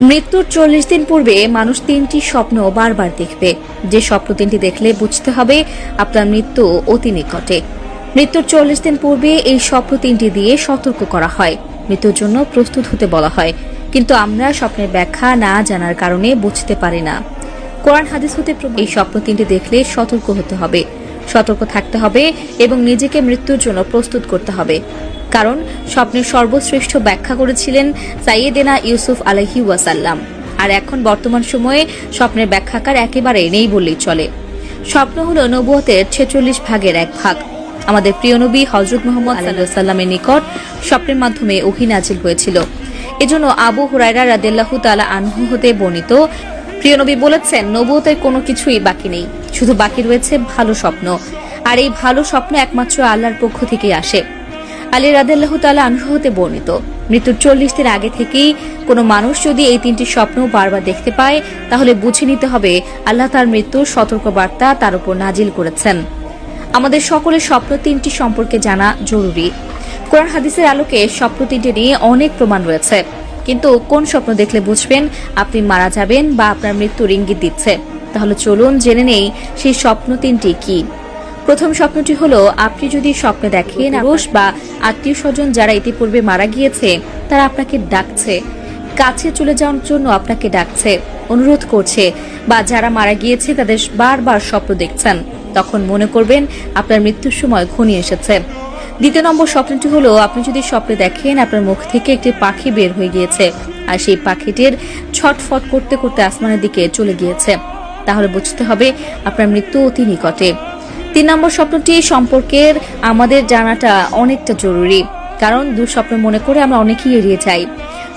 মৃত্যুর 40 দিন পূর্বে মানুষ 3টি স্বপ্ন বারবার দেখবে। যে স্বপ্ন 3টি দেখলে বুঝতে হবে আপনার মৃত্যু অতি নিকটে। মৃত্যুর 40 দিন পূর্বে এই স্বপ্ন 3টি দিয়ে সতর্ক করা হয়, মৃত্যুর জন্য প্রস্তুত হতে বলা হয়, কিন্তু আমরা স্বপ্নের ব্যাখ্যা না জানার কারণে বুঝতে পারি না। কোরআন হাদিস হতে এই স্বপ্ন 3টি দেখলে সতর্ক হতে হবে, সতর্ক থাকতে হবে এবং নিজেকে মৃত্যুর জন্য প্রস্তুত করতে হবে। কারণ স্বপ্নের সর্বশ্রেষ্ঠ ব্যাখ্যা করেছিলেন সাইয়েদেনা ইউসুফ আলাইহি ওয়াসাল্লাম। আর এখন বর্তমান সময়ে স্বপ্নের ব্যাখ্যাকার একেবারে নেই বললেই চলে। স্বপ্ন হলো নবুয়তের 46 ভাগের এক ভাগ। আমাদের প্রিয় নবী হযরত মুহাম্মদ সাল্লাল্লাহু আলাইহি ওয়াসাল্লামের নিকট স্বপ্নের মাধ্যমে ওহী নাজিল হয়েছিল। এজন্য আবু হুরায়রা রাদিয়াল্লাহু তাআলা আনহু হতে বর্ণিত, প্রিয় নবী বলেছেন, নবুয়তের কোনো কিছুই বাকি নেই, শুধু বাকি রয়েছে ভালো স্বপ্ন। আর এই ভালো স্বপ্ন একমাত্র আল্লাহর পক্ষ থেকেই আসে। আলী রাদিয়াল্লাহু তাআলা আনহু হতে বর্ণিত, মৃত্যুর 40 দিন আগে থেকেই কোনো মানুষ যদি এই 3টি স্বপ্ন বারবার দেখতে পায়, তাহলে বুঝে নিতে হবে আল্লাহ তার মৃত্যুর সতর্কবার্তা তার উপর নাজিল করেছেন। আমাদের সকলের স্বপ্ন 3টি সম্পর্কে জানা জরুরি। কোরআন হাদিসের আলোকে স্বপ্ন 3টি নিয়ে অনেক প্রমাণ রয়েছে, কিন্তু কোন স্বপ্ন দেখলে বুঝবেন আপনি মারা যাবেন বা আপনার মৃত্যুর ইঙ্গিত দিচ্ছে? তাহলে চলুন জেনে নেই সেই স্বপ্ন 3টি কি। প্রথম স্বপ্নটি হলো, আপনি যদি স্বপ্নে দেখেন পুরুষ বা আত্মীয় স্বজন যারা ইতিপূর্বে মারা গিয়েছে তারা আপনাকে ডাকছে, কাছে চলে যাওয়ার জন্য আপনাকে ডাকছে, অনুরোধ করছে, বা যারা মারা গিয়েছে তাদের বারবার স্বপ্ন দেখছেন, তখন মনে করবেন আপনার মৃত্যুর সময় ঘনিয়ে এসেছে। দ্বিতীয় নম্বর স্বপ্নটি হলো, আপনি যদি স্বপ্নে দেখেন আপনার মুখ থেকে একটি পাখি বের হয়ে গিয়েছে আর সেই পাখিটির ছটফট করতে করতে আসমানের দিকে চলে গিয়েছে, তাহলে বুঝতে হবে আপনার মৃত্যু অতি নিকটে। 3 নম্বর স্বপ্নটি সম্পর্কের আমাদের জানাটা অনেকটা জরুরি, কারণ দুঃস্বপ্ন মনে করে আমরা অনেকেই এড়িয়ে যাই।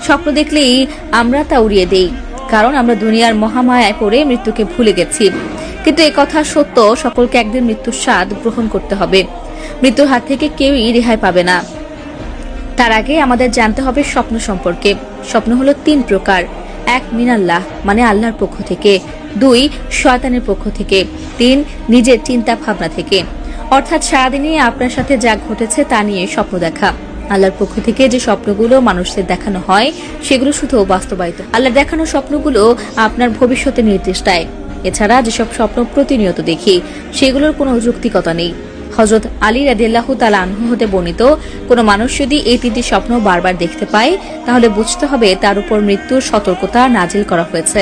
স্বপ্ন দেখলেই আমরা তা উড়িয়ে দেই, কারণ আমরা দুনিয়ার মহামায়ায় পড়ে মৃত্যুকে ভুলে গেছি। কিন্তু এই কথা সত্য, সকলকে একদিন মৃত্যুর স্বাদ গ্রহণ করতে হবে। মৃত্যুর হাত থেকে কেউই রেহাই পাবে না। তার আগে আমাদের জানতে হবে স্বপ্ন সম্পর্কে। স্বপ্ন হলো 3 প্রকার। 1 মিনাল্লাহ, মানে আল্লাহর পক্ষ থেকে। 2 শয়তানের পক্ষ থেকে। 3 নিজের চিন্তা ভাবনা থেকে, অর্থাৎ সারাদিনে আপনার সাথে যা ঘটেছে তা নিয়ে স্বপ্ন দেখা। আল্লাহর পক্ষ থেকে যে স্বপ্নগুলো মানুষদের দেখানো হয় সেগুলো শুধু বাস্তবায়িত। আল্লাহর দেখানো স্বপ্নগুলো আপনার ভবিষ্যতে নির্দেশ দেয়। এছাড়া যেসব স্বপ্ন প্রতিনিয়ত দেখি সেগুলোর কোনো যৌক্তিকতা নেই। হযরত আলী রাদিয়াল্লাহু তাআলা আনহু হতে বর্ণিত, কোনো মানুষ যদি এই 3টি স্বপ্ন বারবার দেখতে পায় তাহলে বুঝতে হবে তার উপর মৃত্যুর সতর্কতা নাজিল করা হয়েছে।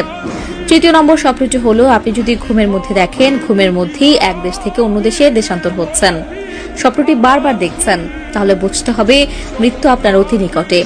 তৃতীয় নম্বর স্বপ্নটি হলো, আপনি যদি ঘুমের মধ্যে দেখেন ঘুমের মধ্যেই এক দেশ থেকে অন্য দেশে দেশান্তর হচ্ছেন, স্বপ্নটি বারবার দেখছেন, তাহলে বুঝতে হবে মৃত্যু আপনার অতি নিকটে।